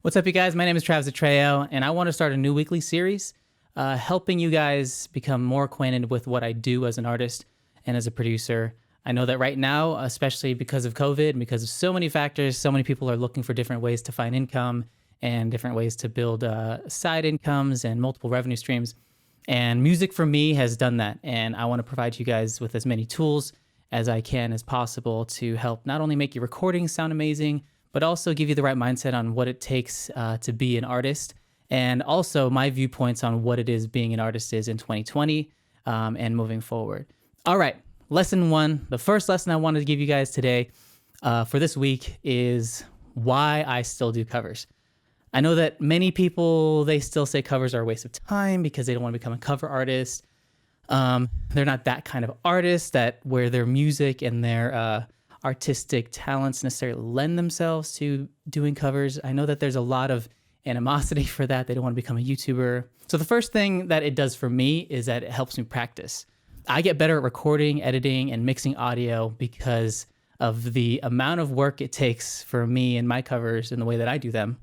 What's up, you guys? My name is Travis Atreo, and I want to start a new weekly series helping you guys become more acquainted with what I do as an artist and as a producer. I know that right now, especially because of COVID and because of so many factors, so many people are looking for different ways to find income and different ways to build side incomes and multiple revenue streams. And music for me has done that. And I want to provide you guys with as many tools as I can as possible to help not only make your recordings sound amazing, but also give you the right mindset on what it takes to be an artist, and also my viewpoints on what it is being an artist is in 2020 and moving forward. All right, lesson one. The first lesson I wanted to give you guys today for this week is why I still do covers. I know that many people, they still say covers are a waste of time because they don't want to become a cover artist. They're not that kind of artist that where their music and their artistic talents necessarily lend themselves to doing covers. I know that there's a lot of animosity for that. They don't want to become a YouTuber. So the first thing that it does for me is that it helps me practice. I get better at recording, editing, and mixing audio because of the amount of work it takes for me and my covers and the way that I do them.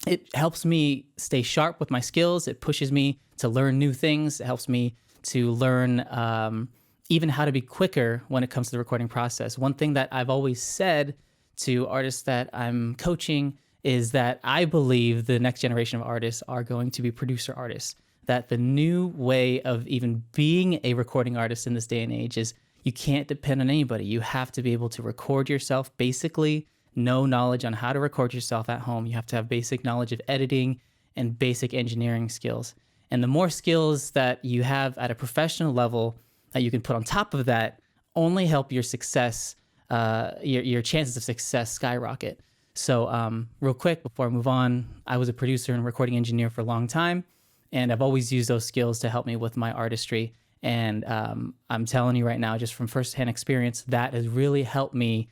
It helps me stay sharp with my skills. It pushes me to learn new things. It helps me to learn even how to be quicker when it comes to the recording process. One thing that I've always said to artists that I'm coaching is that I believe the next generation of artists are going to be producer artists. That the new way of even being a recording artist in this day and age is you can't depend on anybody. You have to be able to record yourself, basically know knowledge on how to record yourself at home. You have to have basic knowledge of editing and basic engineering skills. And the more skills that you have at a professional level that you can put on top of that only help your success, your chances of success skyrocket. So real quick before I move on, I was a producer and recording engineer for a long time, and I've always used those skills to help me with my artistry. And I'm telling you right now, just from firsthand experience, that has really helped me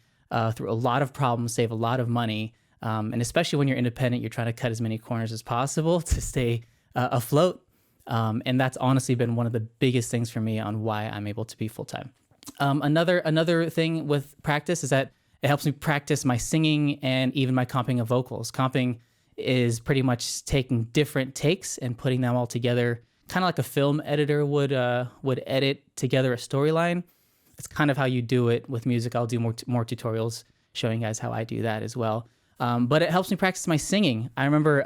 through a lot of problems, save a lot of money. And especially when you're independent, you're trying to cut as many corners as possible to stay afloat. And that's honestly been one of the biggest things for me on why I'm able to be full-time. Another thing with practice is that it helps me practice my singing and even my comping of vocals. Comping is pretty much taking different takes and putting them all together, kind of like a film editor would edit together a storyline. It's kind of how you do it with music. I'll do more tutorials showing you guys how I do that as well. But it helps me practice my singing. I remember,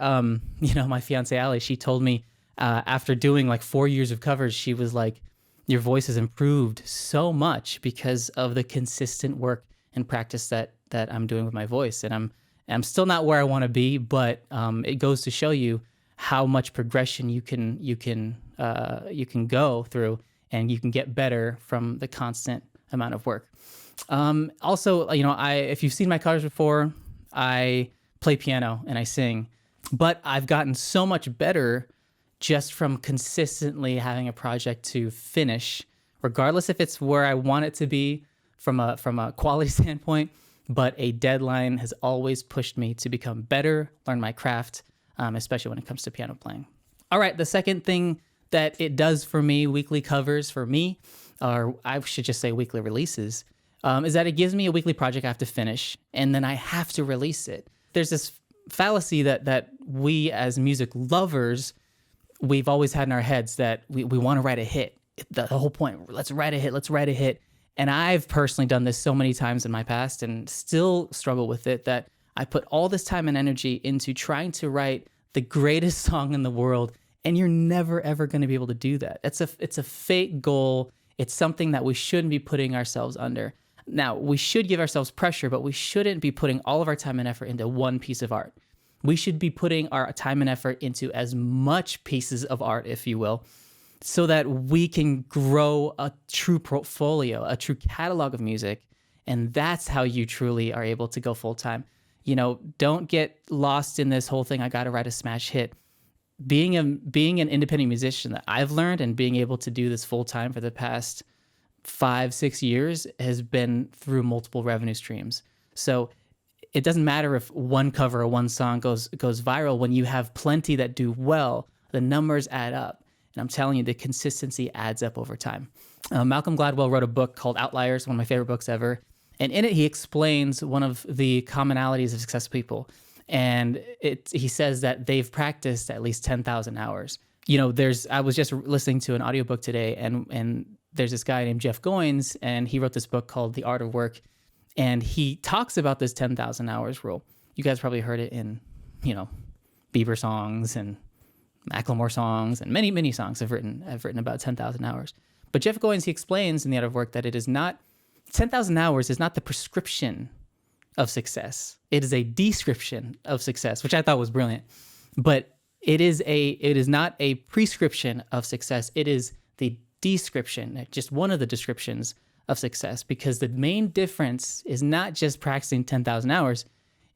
my fiance Allie, she told me, after doing like 4 years of covers, she was like, your voice has improved so much because of the consistent work and practice that I'm doing with my voice. And I'm still not where I want to be, but it goes to show you how much progression you can go through, and you can get better from the constant amount of work. Also, if you've seen my covers before, I play piano and I sing, but I've gotten so much better just from consistently having a project to finish, regardless if it's where I want it to be from a quality standpoint, but a deadline has always pushed me to become better, learn my craft, especially when it comes to piano playing. All right, the second thing that it does for me, weekly covers for me, or I should just say weekly releases, is that it gives me a weekly project I have to finish, and then I have to release it. There's this fallacy that we as music lovers, we've always had in our heads that we want to write a hit. The whole point, let's write a hit. And I've personally done this so many times in my past and still struggle with it, that I put all this time and energy into trying to write the greatest song in the world, and you're never, ever going to be able to do that. It's a fake goal. It's something that we shouldn't be putting ourselves under. Now, we should give ourselves pressure, but we shouldn't be putting all of our time and effort into one piece of art. We should be putting our time and effort into as much pieces of art, if you will, so that we can grow a true portfolio, a true catalog of music. And that's how you truly are able to go full time. Don't get lost in this whole thing, I got to write a smash hit. Being an independent musician that I've learned, and being able to do this full time for the past 5-6 years, has been through multiple revenue streams. So it doesn't matter if one cover or one song goes viral. When you have plenty that do well, the numbers add up. And I'm telling you, the consistency adds up over time. Malcolm Gladwell wrote a book called Outliers, one of my favorite books ever. And in it, he explains one of the commonalities of successful people. And he says that they've practiced at least 10,000 hours. I was just listening to an audiobook today, and there's this guy named Jeff Goins, and he wrote this book called The Art of Work. And he talks about this 10,000 hours rule. You guys probably heard it in, Bieber songs and Macklemore songs, and many, many songs have written about 10,000 hours. But Jeff Goins, he explains in The Art of Work that 10,000 hours is not the prescription of success. It is a description of success, which I thought was brilliant. But it is not a prescription of success. It is the description, just one of the descriptions of success, because the main difference is not just practicing 10,000 hours.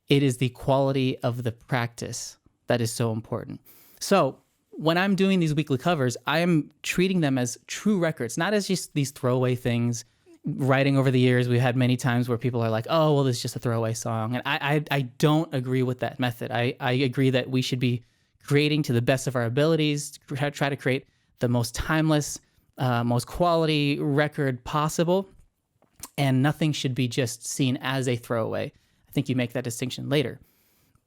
It is the quality of the practice that is so important. So when I'm doing these weekly covers, I am treating them as true records, not as just these throwaway things. Writing over the years, we've had many times where people are like, oh, well, this is just a throwaway song. And I don't agree with that method. I agree that we should be creating to the best of our abilities, try to create the most timeless, most quality record possible. And nothing should be just seen as a throwaway. I think you make that distinction later.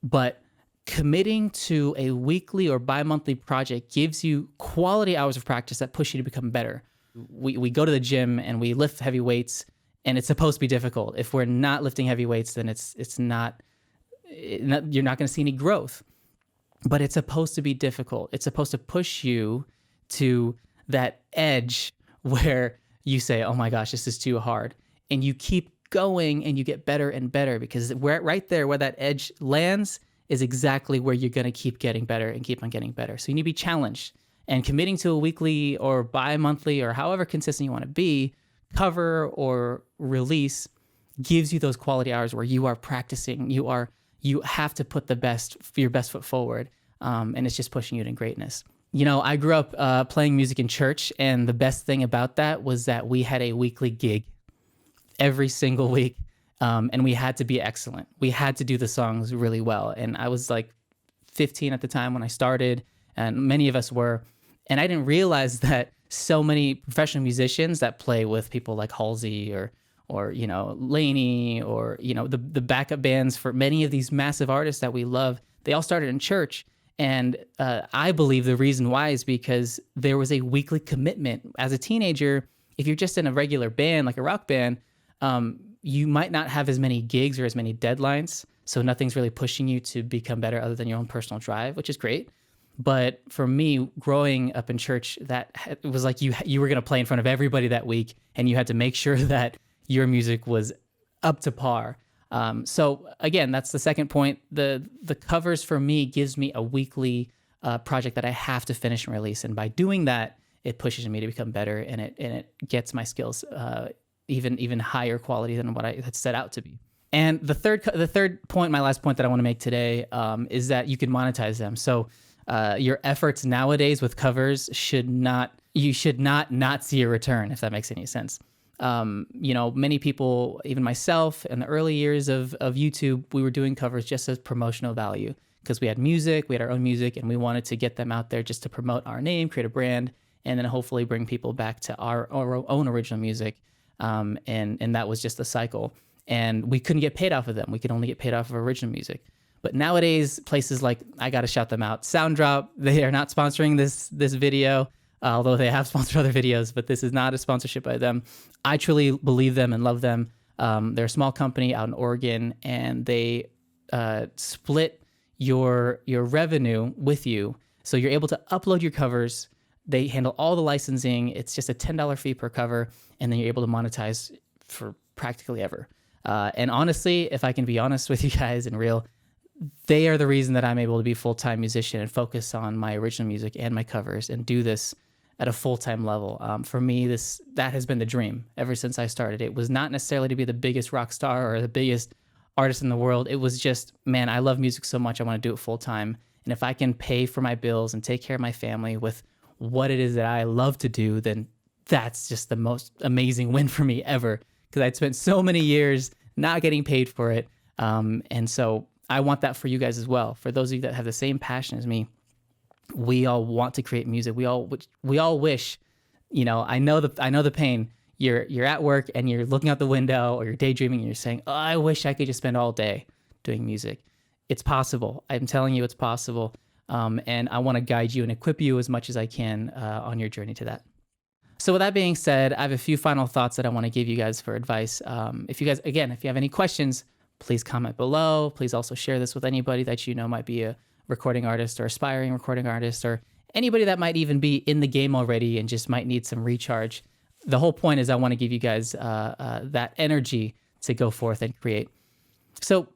But committing to a weekly or bi-monthly project gives you quality hours of practice that push you to become better. We go to the gym and we lift heavy weights, and it's supposed to be difficult. If we're not lifting heavy weights, then you're not going to see any growth. But it's supposed to be difficult. It's supposed to push you to that edge where you say, oh my gosh, this is too hard. And you keep going and you get better and better, because right there where that edge lands is exactly where you're going to keep getting better and keep on getting better. So you need to be challenged. And committing to a weekly or bi-monthly or however consistent you want to be, cover or release, gives you those quality hours where you are practicing. You have to put your best foot forward, and it's just pushing you to greatness. I grew up playing music in church, and the best thing about that was that we had a weekly gig every single week, and we had to be excellent. We had to do the songs really well. And I was like 15 at the time when I started, and many of us were. And I didn't realize that so many professional musicians that play with people like Halsey or Laney or the backup bands for many of these massive artists that we love, they all started in church. And I believe the reason why is because there was a weekly commitment. As a teenager, if you're just in a regular band, like a rock band, you might not have as many gigs or as many deadlines. So nothing's really pushing you to become better other than your own personal drive, which is great. But for me, growing up in church, it was like you were going to play in front of everybody that week, and you had to make sure that your music was up to par. So again, that's the second point. The covers for me gives me a weekly project that I have to finish and release, and by doing that, it pushes me to become better, and it gets my skills even higher quality than what I had set out to be. And the third point, my last point that I want to make today, is that you can monetize them. So your efforts nowadays with covers you should not see a return, if that makes any sense. Many people, even myself, in the early years of YouTube, we were doing covers just as promotional value, because we had our own music, and we wanted to get them out there just to promote our name, create a brand, and then hopefully bring people back to our own original music. And that was just the cycle. And we couldn't get paid off of them. We could only get paid off of original music. But nowadays, places like, I got to shout them out, Sounddrop, they are not sponsoring this video, although they have sponsored other videos, but this is not a sponsorship by them. I truly believe them and love them. They're a small company out in Oregon, and they split your revenue with you. So you're able to upload your covers. They handle all the licensing. It's just a $10 fee per cover, and then you're able to monetize for practically ever. And honestly, if I can be honest with you guys and real, they are the reason that I'm able to be a full-time musician and focus on my original music and my covers and do this at a full-time level. For me, that has been the dream ever since I started. It was not necessarily to be the biggest rock star or the biggest artist in the world. It was just, man, I love music so much, I want to do it full-time. And if I can pay for my bills and take care of my family with what it is that I love to do, then that's just the most amazing win for me ever, because I'd spent so many years not getting paid for it. And so I want that for you guys as well. For those of you that have the same passion as me, we all want to create music. We all wish, I know the pain. You're at work and you're looking out the window, or you're daydreaming and you're saying, oh, I wish I could just spend all day doing music. it's possible. I'm telling you, it's possible. And I want to guide you and equip you as much as I can on your journey to that. So with that being said, I have a few final thoughts that I want to give you guys for advice. If you guys, again, if you have any questions, please comment below. Please also share this with anybody that you know might be a recording artist or aspiring recording artist, or anybody that might even be in the game already and just might need some recharge. The whole point is I want to give you guys that energy to go forth and create. So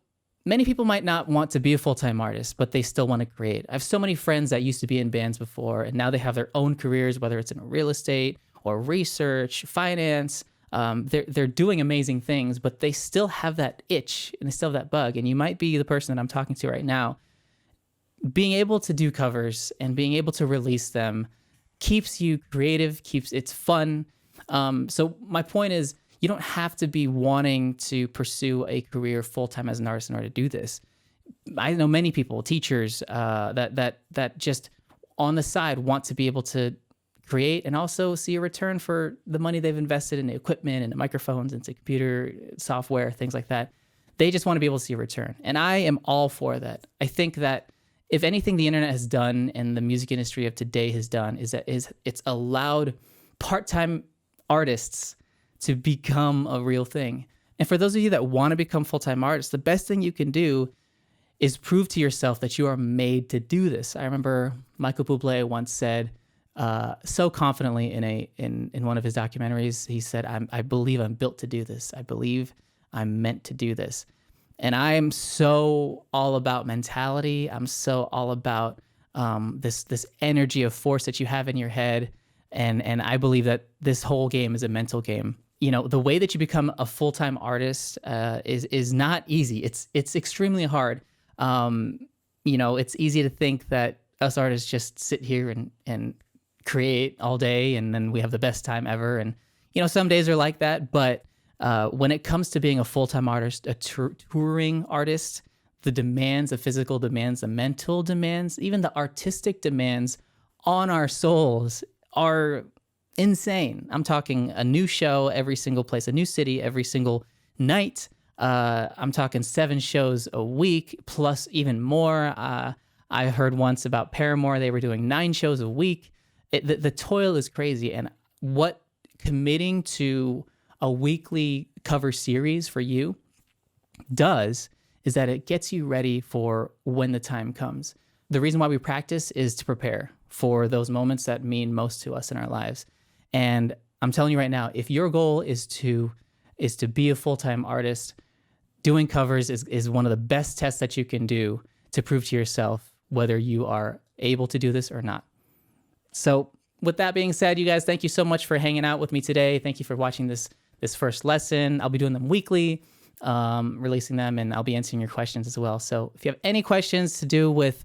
many people might not want to be a full-time artist, but they still want to create. I have so many friends that used to be in bands before, and now they have their own careers, whether it's in real estate or research, finance. They're doing amazing things, but they still have that itch and they still have that bug. And you might be the person that I'm talking to right now. Being able to do covers and being able to release them keeps you creative, it's fun. So my point is, you don't have to be wanting to pursue a career full-time as an artist in order to do this. I know many people, teachers, that just on the side want to be able to create and also see a return for the money they've invested in the equipment and the microphones, into computer software, things like that. They just want to be able to see a return. And I am all for that. I think that if anything the internet has done and the music industry of today has done is it's allowed part-time artists to become a real thing. And for those of you that want to become full-time artists, the best thing you can do is prove to yourself that you are made to do this. I remember Michael Bublé once said, so confidently in one of his documentaries, he said, I believe I'm built to do this. I believe I'm meant to do this. And I am so all about mentality. I'm so all about this energy of force that you have in your head. And I believe that this whole game is a mental game. You know, the way that you become a full-time artist is not easy. It's extremely hard. You know, it's easy to think that us artists just sit here and create all day and then we have the best time ever. And, you know, some days are like that. But when it comes to being a full-time artist, a touring artist, the demands, the physical demands, the mental demands, even the artistic demands on our souls are insane. I'm talking a new show every single place, a new city every single night. I'm talking 7 shows a week, plus even more. I heard once about Paramore, they were doing 9 shows a week. The toil is crazy. And what committing to a weekly cover series for you does is that it gets you ready for when the time comes. The reason why we practice is to prepare for those moments that mean most to us in our lives. And I'm telling you right now, if your goal is to be a full-time artist, doing covers is one of the best tests that you can do to prove to yourself whether you are able to do this or not. So with that being said, you guys, thank you so much for hanging out with me today. Thank you for watching this first lesson. I'll be doing them weekly, releasing them, and I'll be answering your questions as well. So if you have any questions to do with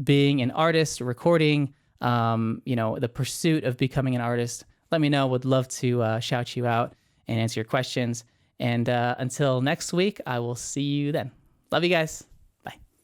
being an artist, recording, you know, the pursuit of becoming an artist, let me know. Would love to shout you out and answer your questions. And until next week, I will see you then. Love you guys.